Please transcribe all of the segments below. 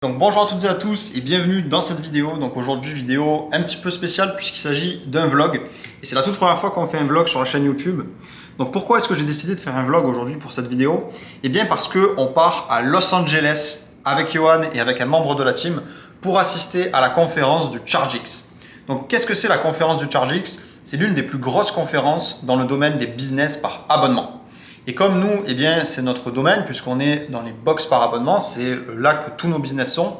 Donc bonjour à toutes et à tous et bienvenue dans cette vidéo. Donc aujourd'hui vidéo un petit peu spéciale puisqu'il s'agit d'un vlog et c'est la toute première fois qu'on fait un vlog sur la chaîne YouTube. Donc pourquoi est-ce que j'ai décidé de faire un vlog aujourd'hui pour cette vidéo? Eh bien parce qu'on part à Los Angeles avec Johan et avec un membre de la team pour assister à la conférence du ChargeX. Donc qu'est-ce que c'est la conférence du ChargeX? C'est l'une des plus grosses conférences dans le domaine des business par abonnement. Et comme nous, eh bien, c'est notre domaine, puisqu'on est dans les box par abonnement, c'est là que tous nos business sont,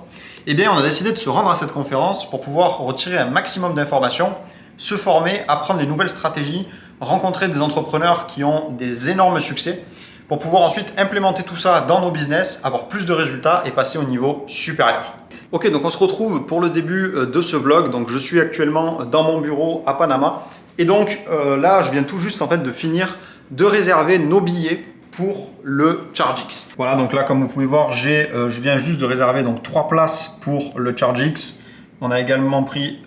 eh bien, on a décidé de se rendre à cette conférence pour pouvoir retirer un maximum d'informations, se former, apprendre des nouvelles stratégies, rencontrer des entrepreneurs qui ont des énormes succès, pour pouvoir ensuite implémenter tout ça dans nos business, avoir plus de résultats et passer au niveau supérieur. Ok, donc on se retrouve pour le début de ce vlog. Donc je suis actuellement dans mon bureau à Panama. Et donc là, je viens tout juste en fait de finir de réserver nos billets pour le ChargeX. Voilà, donc là, comme vous pouvez voir, je viens juste de réserver donc 3 places pour le ChargeX. On a également pris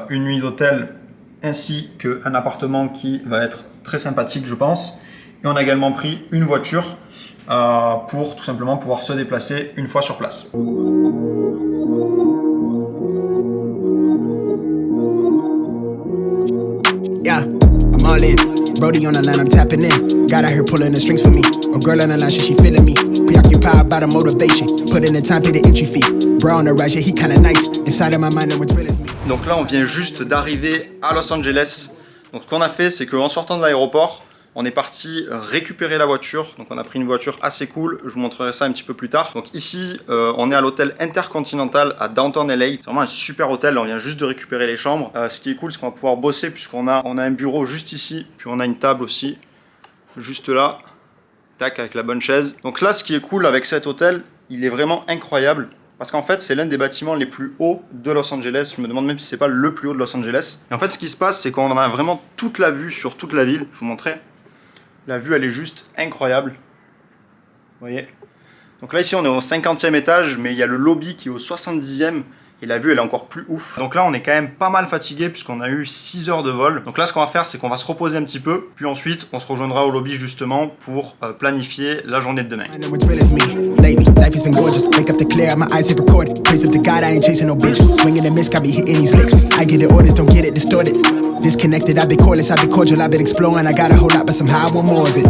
une nuit d'hôtel ainsi qu'un appartement qui va être très sympathique, je pense. Et on a également pris une voiture pour tout simplement pouvoir se déplacer une fois sur place. Yeah, I'm all in. Brody on the line, I'm tapping in. Got out here pulling the strings for me. A girl on the line, she feeling me. Preoccupied by the motivation. Put in the time, pay the entry fee. Bro on the right, yeah, he kinda nice. Inside of my mind, no one's real as me. Donc là, on vient juste d'arriver à Los Angeles. Donc ce qu'on a fait, c'est qu'en sortant de l'aéroport, on est parti récupérer la voiture. Donc on a pris une voiture assez cool. Je vous montrerai ça un petit peu plus tard. Donc ici, on est à l'hôtel Intercontinental à Downtown LA. C'est vraiment un super hôtel. On vient juste de récupérer les chambres. Ce qui est cool, c'est qu'on va pouvoir bosser puisqu'on a un bureau juste ici. Puis on a une table aussi, juste là. Tac, avec la bonne chaise. Donc là, ce qui est cool avec cet hôtel, il est vraiment incroyable. Parce qu'en fait, c'est l'un des bâtiments les plus hauts de Los Angeles. Je me demande même si c'est pas le plus haut de Los Angeles. Et en fait, ce qui se passe, c'est qu'on a vraiment toute la vue sur toute la ville. Je vous montrerai. La vue, elle est juste incroyable. Vous voyez? Donc là, ici, on est au 50e étage, mais il y a le lobby qui est au 70e. Et la vue, elle est encore plus ouf. Donc là, on est quand même pas mal fatigué puisqu'on a eu 6 heures de vol. Donc là, ce qu'on va faire, c'est qu'on va se reposer un petit peu. Puis ensuite, on se rejoindra au lobby justement pour planifier la journée de demain. Disconnected, I've been cordless, I've been cordial, I've been exploring. I got a whole lot, but somehow I want more of it.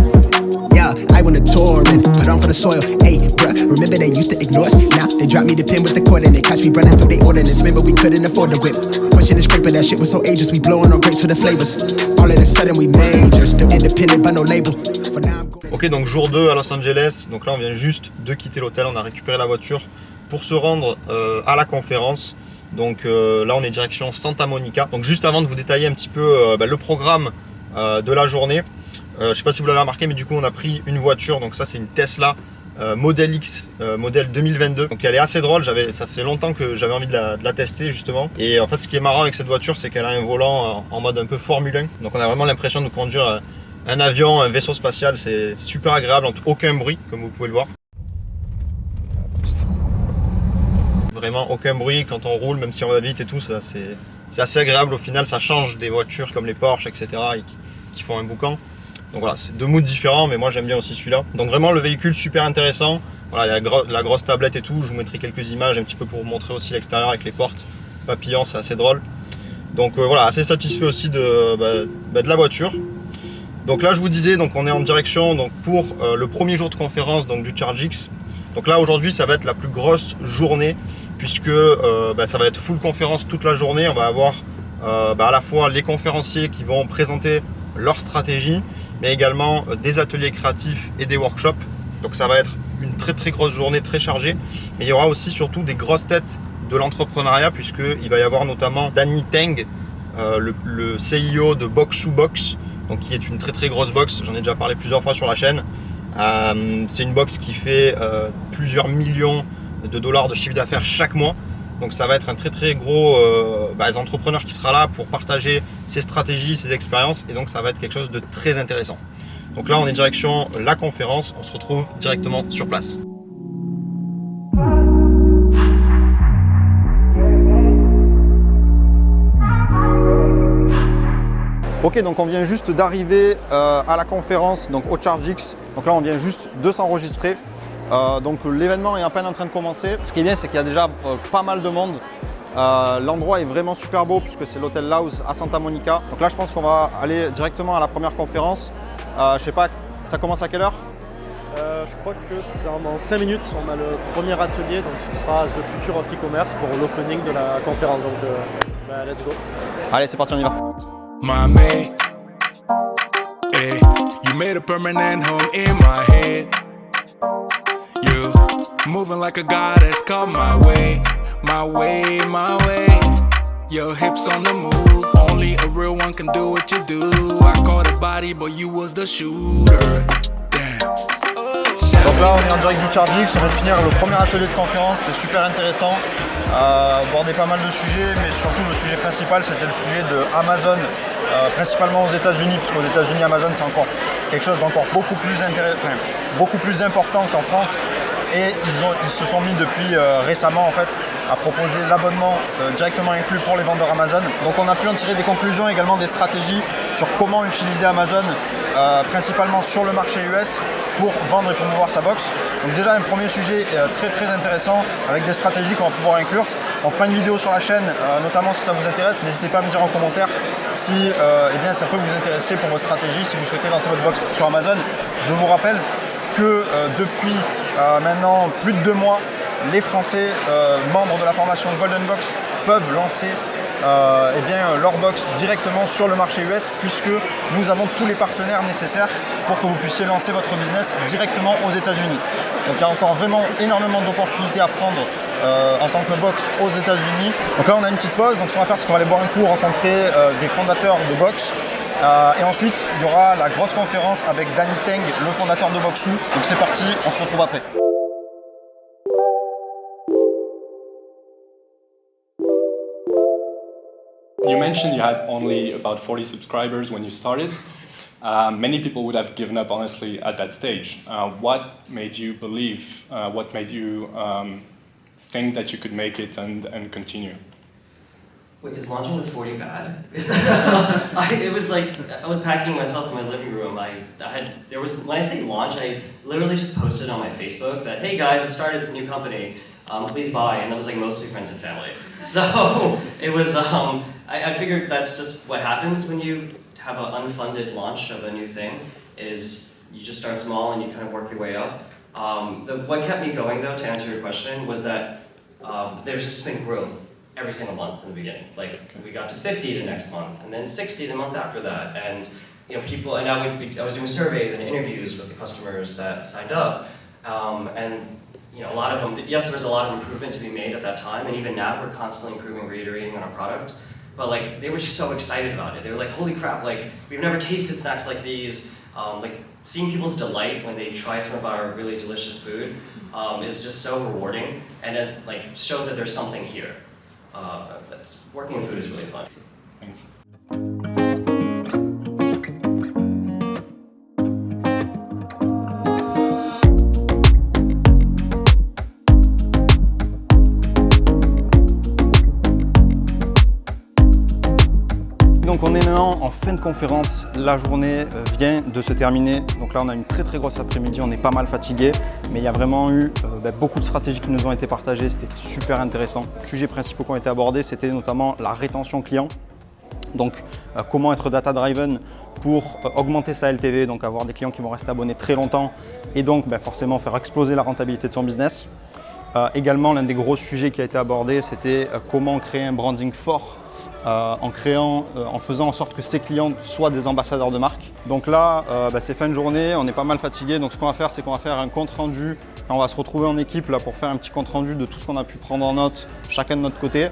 Yeah, I went to tour and put on for the soil. Hey, bruh, remember they used to ignore us? Now they drop me the pin with the cord and they catch me running through their ordinance. Remember we couldn't afford the whip. Pushing the scraper, that shit was so ageless. We blowing on grapes for the flavors. All of a sudden we major, still independent by no label. For now I'm going. Ok, donc jour 2 à Los Angeles. Donc là, on vient juste de quitter l'hôtel. On a récupéré la voiture pour se rendre à la conférence. Donc là, on est direction Santa Monica. Donc juste avant de vous détailler un petit peu le programme de la journée, je ne sais pas si vous l'avez remarqué, mais du coup, on a pris une voiture. Donc ça, c'est une Tesla Model X, modèle 2022. Donc elle est assez drôle. Ça fait longtemps que j'avais envie de la tester justement. Et en fait, ce qui est marrant avec cette voiture, c'est qu'elle a un volant en mode un peu Formule 1. Donc on a vraiment l'impression de conduire un avion, un vaisseau spatial. C'est super agréable, aucun bruit, comme vous pouvez le voir. Vraiment aucun bruit quand on roule, même si on va vite et tout, c'est assez agréable au final. Ça change des voitures comme les Porsche, etc. et qui font un boucan. Donc voilà, c'est deux moods différents, mais moi j'aime bien aussi celui-là. Donc vraiment le véhicule super intéressant. Voilà, il y a la grosse tablette et tout. Je vous mettrai quelques images un petit peu pour vous montrer aussi l'extérieur avec les portes papillons, c'est assez drôle. Donc voilà, assez satisfait aussi de la voiture. Donc là je vous disais, donc on est en direction donc pour le premier jour de conférence donc du ChargeX. Donc là aujourd'hui ça va être la plus grosse journée puisque ça va être full conférence toute la journée. On va avoir à la fois les conférenciers qui vont présenter leur stratégie, mais également des ateliers créatifs et des workshops. Donc ça va être une très très grosse journée, très chargée. Mais il y aura aussi surtout des grosses têtes de l'entrepreneuriat puisqu'il va y avoir notamment Danny Teng, le CEO de Box2Box, donc qui est une très très grosse box. J'en ai déjà parlé plusieurs fois sur la chaîne. C'est une box qui fait plusieurs millions de dollars de chiffre d'affaires chaque mois. Donc ça va être un très très gros entrepreneur qui sera là pour partager ses stratégies, ses expériences. Et donc ça va être quelque chose de très intéressant. Donc là on est direction la conférence. On se retrouve directement sur place. Ok, donc on vient juste d'arriver à la conférence, donc au ChargeX. Donc là on vient juste de s'enregistrer. Donc l'événement est à peine en train de commencer. Ce qui est bien, c'est qu'il y a déjà pas mal de monde. L'endroit est vraiment super beau puisque c'est l'hôtel Laus à Santa Monica. Donc là, je pense qu'on va aller directement à la première conférence. Je sais pas, ça commence à quelle heure? Je crois que c'est dans 5 minutes, on a le premier atelier, donc ce sera The Future of E-Commerce pour l'opening de la conférence, donc let's go. Allez, c'est parti, on y va. Mommy, eh, you made a permanent home in my head. You moving like a goddess, come my way, my way, my way. Your hips on the move, only a real one can do what you do. I caught a body, but you was the shooter. Damn. Donc là, on est en direct du Chargix, on vient de finir le premier atelier de conférence, c'était super intéressant. Aborder pas mal de sujets, mais surtout le sujet principal, c'était le sujet de Amazon, principalement aux États-Unis, parce qu'aux États-Unis, Amazon, c'est encore quelque chose d'encore beaucoup plus important qu'en France. Et ils se sont mis depuis récemment en fait à proposer l'abonnement directement inclus pour les vendeurs Amazon. Donc on a pu en tirer des conclusions, également des stratégies sur comment utiliser Amazon, principalement sur le marché US, pour vendre et promouvoir sa box. Donc déjà un premier sujet très intéressant avec des stratégies qu'on va pouvoir inclure. On fera une vidéo sur la chaîne, notamment si ça vous intéresse. N'hésitez pas à me dire en commentaire si eh bien, ça peut vous intéresser pour vos stratégies, si vous souhaitez lancer votre box sur Amazon. Je vous rappelle que depuis maintenant plus de 2 mois, les Français membres de la formation Golden Box peuvent lancer eh bien, leur box directement sur le marché US, puisque nous avons tous les partenaires nécessaires pour que vous puissiez lancer votre business directement aux États-Unis. Donc il y a encore vraiment énormément d'opportunités à prendre en tant que box aux États-Unis. Donc là on a une petite pause, donc ce qu'on va faire c'est qu'on va aller boire un coup, rencontrer des fondateurs de box. Et ensuite il y aura la grosse conférence avec Danny Teng, le fondateur de Boxu. Donc c'est parti, on se retrouve après. You mentioned you had only about 40 subscribers when you started. Many people would have given up, honestly, at that stage. What made you believe, what made you think that you could make it and continue? Wait, is launching with 40 bad? It was like, I was packing myself in my living room. When I say launch, I literally just posted on my Facebook that, hey guys, I started this new company. Please buy, and that was like mostly friends and family. So it was, I figured that's just what happens when you have an unfunded launch of a new thing, is you just start small and you kind of work your way up. What kept me going though, to answer your question, was that there's just been growth every single month in the beginning. Like we got to 50 the next month, and then 60 the month after that, and you know people. And now I was doing surveys and interviews with the customers that signed up, and you know, a lot of them, yes, there was a lot of improvement to be made at that time, and even now we're constantly improving, reiterating on our product. But like, they were just so excited about it. They were like, holy crap, like, we've never tasted snacks like these. Like, seeing people's delight when they try some of our really delicious food is just so rewarding, and it like shows that there's something here. Working in food is really fun. Thanks. Donc on est maintenant en fin de conférence, la journée vient de se terminer. Donc là on a une très grosse après-midi, on est pas mal fatigué, mais il y a vraiment eu beaucoup de stratégies qui nous ont été partagées, c'était super intéressant. Les sujets principaux qui ont été abordés, c'était notamment la rétention client. Donc comment être data-driven pour augmenter sa LTV, donc avoir des clients qui vont rester abonnés très longtemps et donc forcément faire exploser la rentabilité de son business. Également l'un des gros sujets qui a été abordé, c'était comment créer un branding fort. En faisant en sorte que ses clients soient des ambassadeurs de marque. Donc là, c'est fin de journée, on est pas mal fatigué. Donc ce qu'on va faire, c'est qu'on va faire un compte rendu. On va se retrouver en équipe là pour faire un petit compte rendu de tout ce qu'on a pu prendre en note, chacun de notre côté.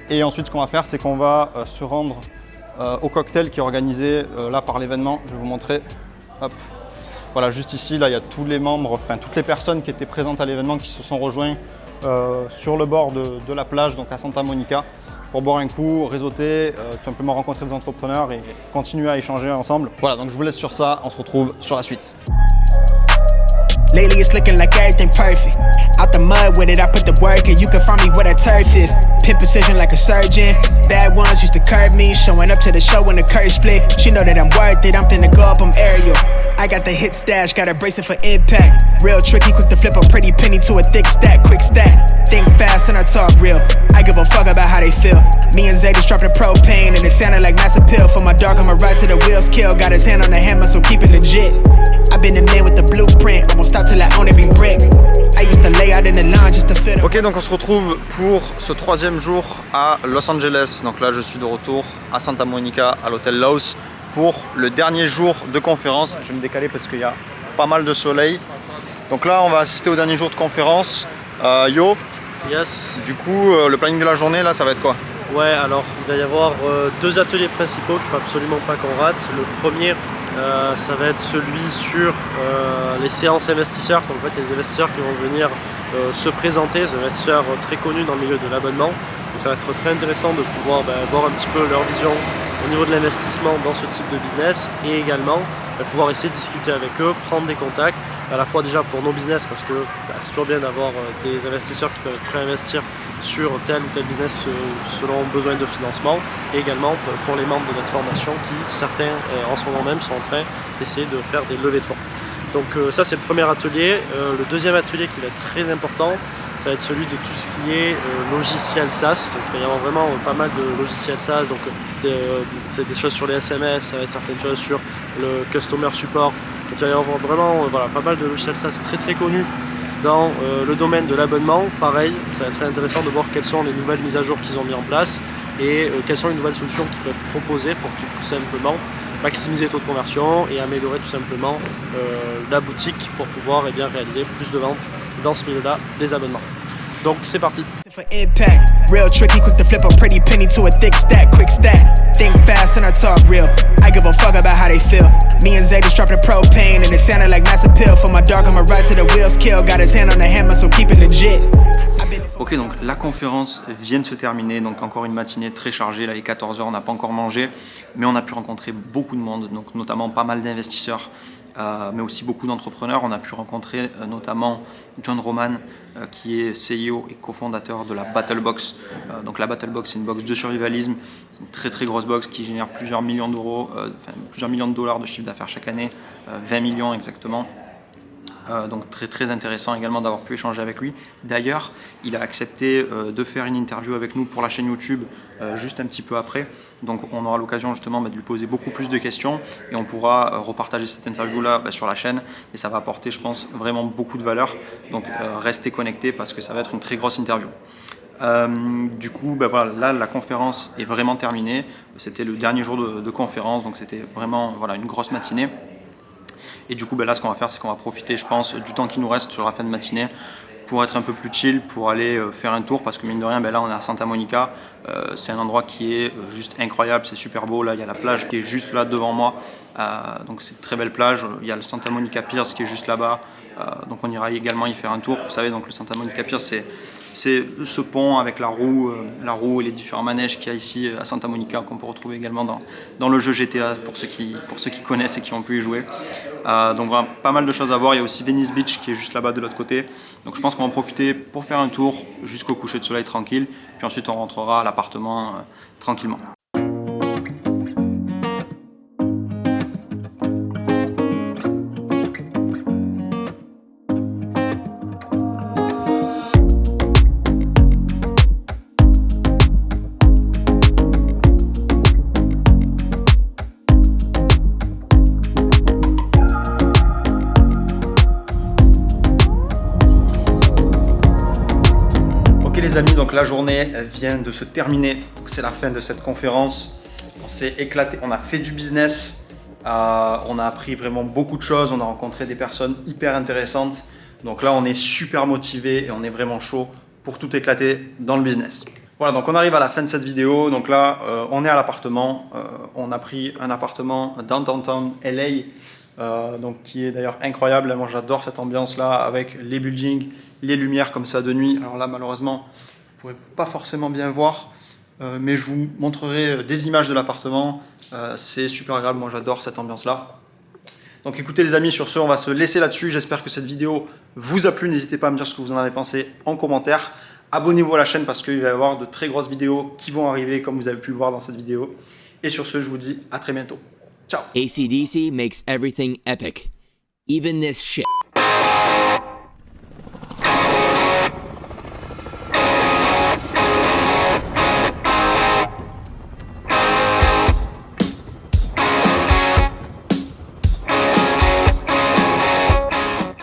Et ensuite, ce qu'on va faire, c'est qu'on va se rendre au cocktail qui est organisé là par l'événement. Je vais vous montrer. Hop. Voilà, juste ici, là, il y a tous les membres, enfin toutes les personnes qui étaient présentes à l'événement qui se sont rejoints sur le bord de la plage, donc à Santa Monica, pour boire un coup, réseauter, tout simplement rencontrer des entrepreneurs et continuer à échanger ensemble. Voilà, donc je vous laisse sur ça, on se retrouve sur la suite. Lately it's looking like everything perfect. Out the mud with it, I put the work in. You can find me where that turf is. Pin precision like a surgeon. Bad ones used to curb me. Showing up to the show when the curve split. She know that I'm worth it, I'm finna go up, I'm aerial. I got the hit stash, got a bracelet for impact. Real tricky, quick to flip a pretty penny to a thick stack, quick stack. Think fast and I talk real. I give a fuck about how they feel. Me and Zay just dropped the propane and it sounded like mass appeal. For my dog, I'ma ride to the wheels kill. Got his hand on the hammer, so keep it legit. I've been the man with the blueprint. I won't stop till I own every brick. I used to lay out in the line just to fit. Ok, donc on se retrouve pour ce 3e jour à Los Angeles. Donc là, je suis de retour à Santa Monica, à l'hôtel Laos, pour le dernier jour de conférence. Je vais me décaler parce qu'il y a pas mal de soleil. Donc là, on va assister au dernier jour de conférence. Yo, Yes. du coup, le planning de la journée, là, ça va être quoi? Ouais, alors il va y avoir 2 ateliers principaux qu'il ne faut absolument pas qu'on rate. Le premier, ça va être celui sur les séances investisseurs. Donc en fait, il y a des investisseurs qui vont venir se présenter, des investisseurs très connus dans le milieu de l'abonnement. Donc ça va être très intéressant de pouvoir voir un petit peu leur vision au niveau de l'investissement dans ce type de business et également pouvoir essayer de discuter avec eux, prendre des contacts, à la fois déjà pour nos business parce que c'est toujours bien d'avoir des investisseurs qui peuvent être prêts à investir sur tel ou tel business selon besoin de financement et également pour les membres de notre formation qui, certains en ce moment même, sont en train d'essayer de faire des levées de fonds. Donc ça c'est le premier atelier. Le deuxième atelier qui va être très important, ça va être celui de tout ce qui est logiciel SaaS. Donc il va y avoir vraiment pas mal de logiciels SaaS, donc c'est des choses sur les SMS, ça va être certaines choses sur le customer support. Donc il va y avoir vraiment pas mal de logiciels SaaS très connus dans le domaine de l'abonnement. Pareil, ça va être très intéressant de voir quelles sont les nouvelles mises à jour qu'ils ont mis en place et quelles sont les nouvelles solutions qu'ils peuvent proposer pour tout simplement maximiser les taux de conversion et améliorer tout simplement la boutique pour pouvoir réaliser plus de ventes dans ce milieu-là des abonnements. Donc c'est parti. For impact, real tricky, quick to flip a pretty penny to a thick stack, quick stack. Think fast and I talk real. I give a fuck about how they feel. Me and Zay just dropped the propane and it sounded like mass appeal. For my dog, I'ma ride to the wheels kill. Got his hand on the hammer, so keep it legit. Ok, donc la conférence vient de se terminer, donc encore une matinée très chargée. Là, les 14 h, on n'a pas encore mangé, mais on a pu rencontrer beaucoup de monde, donc notamment pas mal d'investisseurs, mais aussi beaucoup d'entrepreneurs. On a pu rencontrer notamment John Roman, qui est CEO et cofondateur de la Battlebox. Donc la Battlebox, c'est une box de survivalisme. C'est une très grosse box qui génère plusieurs millions d'euros, plusieurs millions de dollars de chiffre d'affaires chaque année, 20 millions exactement. Donc très intéressant également d'avoir pu échanger avec lui. D'ailleurs, il a accepté de faire une interview avec nous pour la chaîne YouTube juste un petit peu après. Donc on aura l'occasion justement de lui poser beaucoup plus de questions et on pourra repartager cette interview-là sur la chaîne. Et ça va apporter, je pense, vraiment beaucoup de valeur. Donc restez connectés parce que ça va être une très grosse interview. Du coup, voilà, là la conférence est vraiment terminée. C'était le dernier jour de conférence, donc c'était vraiment une grosse matinée. Et du coup, là, ce qu'on va faire, c'est qu'on va profiter, je pense, du temps qui nous reste sur la fin de matinée pour être un peu plus chill, pour aller faire un tour. Parce que mine de rien, là, on est à Santa Monica. C'est un endroit qui est juste incroyable, c'est super beau. Là, il y a la plage qui est juste là devant moi. Donc, c'est une très belle plage. Il y a le Santa Monica Pier qui est juste là-bas. Donc, on ira également y faire un tour. Vous savez, donc, le Santa Monica Pier, c'est ce pont avec la roue et les différents manèges qu'il y a ici à Santa Monica, qu'on peut retrouver également dans le jeu GTA pour ceux qui connaissent et qui ont pu y jouer. Donc voilà, pas mal de choses à voir. Il y a aussi Venice Beach qui est juste là-bas de l'autre côté. Donc je pense qu'on va en profiter pour faire un tour jusqu'au coucher de soleil tranquille. Puis ensuite on rentrera à l'appartement tranquillement. Les amis, donc la journée vient de se terminer, c'est la fin de cette conférence. On s'est éclaté, on a fait du business, on a appris vraiment beaucoup de choses, on a rencontré des personnes hyper intéressantes. Donc là on est super motivé et on est vraiment chaud pour tout éclater dans le business. Voilà, donc on arrive à la fin de cette vidéo. Donc là on est à l'appartement, on a pris un appartement dans downtown LA. Donc qui est d'ailleurs incroyable. Moi j'adore cette ambiance là avec les buildings, les lumières comme ça de nuit. Alors là malheureusement vous ne pourrez pas forcément bien voir, mais je vous montrerai des images de l'appartement. C'est super agréable, moi j'adore cette ambiance là. Donc écoutez les amis, sur ce on va se laisser là-dessus. J'espère que cette vidéo vous a plu. N'hésitez pas à me dire ce que vous en avez pensé en commentaire. Abonnez-vous à la chaîne parce qu'il va y avoir de très grosses vidéos qui vont arriver comme vous avez pu le voir dans cette vidéo. Et sur ce je vous dis à très bientôt. Ciao. AC/DC makes everything epic. Even this shit.